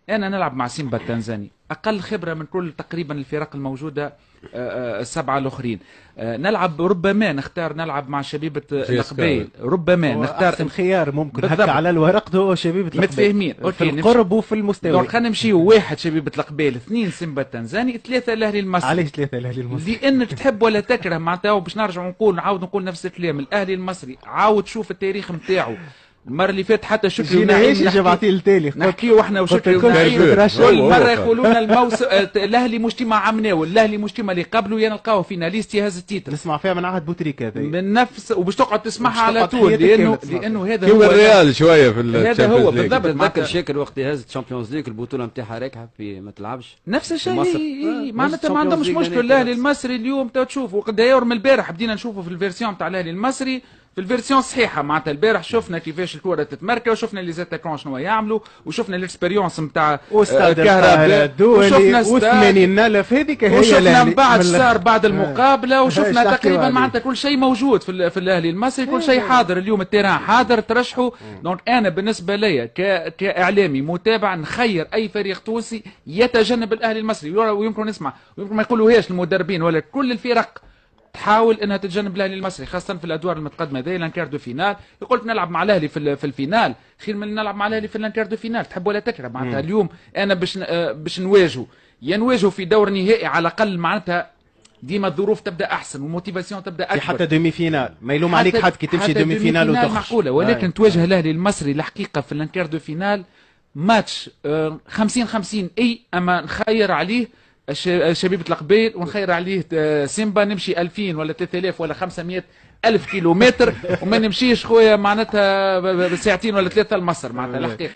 انا نلعب مع سيمبا التنزاني اقل خبره من كل تقريبا الفرق الموجوده السبعه الاخرين. نلعب ربما نختار نلعب مع شبيبه القبيل، ربما نختار احسن خيار ممكن بالضبط. هكا على الورق هو شبيبه القبيل متفاهمين في القرب وفي المستوى. دونك خلينا نمشيو واحد شبيبه القبيل، اثنين سيمبا التنزاني، ثلاثه الاهلي المصري. علاش ثلاثه الاهلي المصري؟ لانك تحب ولا تكره معناتها، باش نرجع نعاود نقول نفس الكلام. الاهلي المصري عاود شوف التاريخ نتاعو، المره اللي فاتت حتى شكري ونعيم جبعتي التالي نحكيو احنا وشكري ونعيم كل مره يقولوا لنا الموسم الاهلي مجتمع عمناو، الاهلي مجتمع اللي قبله ينلقاو فيناليست يهز التيتر. نسمع فيها من عهد بوتريك هذا من نفس، وباش تقعد تسمعها على طول لانه هذا هو الريال شويه في هذا هو بالضبط. تذكر شاكر وقت هز الشامبيونز ليج البطوله نتاعها راكحه في ما تلعبش نفس الشيء. معناتها ما عندهمش مشكل. الاهلي المصري اليوم تشوفوا داير من البارح بدينا نشوفوا في الفيرسيون تاع الاهلي المصري في الفيرسيون الصحيحه. معناتها البارح شفنا كيفاش الكره تتمركز، وشفنا لي زاتاكون شنو يعملوا، وشفنا الاكسبيريونس نتاع الكهرباء و80,000 هذيك هي. وشفنا من بعد صار بعد المقابله، وشفنا تقريبا معناتها كل شيء موجود في الاهلي المصري، كل شيء حاضر اليوم. التيران حاضر ترشحوا. دونك انا بالنسبه لي كاعلامي متابع نخير اي فريق تونسي يتجنب الاهلي المصري. ويمكن نسمع ويمكن ما يقولوهاش المدربين ولا كل الفرق تحاول انها تتجنب الاهلي المصري، خاصه في الادوار المتقدمه ذي الانكار دو فينال. يقول نلعب مع الاهلي في الفينال خير من نلعب مع الاهلي في الانكار دو فينال، تحب ولا تكره. معناتها اليوم انا باش نواجهوا في دور نهائي على الاقل، معناتها ديما الظروف تبدا احسن والموتيفاسيون تبدا اكبر. حتى دومي فينال ما يلوم عليك حد كي تمشي دومي فينال وتخرج معقوله، ولكن تواجه الاهلي المصري الحقيقه في الانكار دو فينال ماتش 50-50. اي اما نخير عليه شبيبة القبيل ونخير عليه سيمبا، نمشي 2000 ولا 3000 ولا 500 ألف كيلومتر وما نمشيش خويا معناتها بساعتين ولا ثلاثة لمصر. معناتها الحقيقة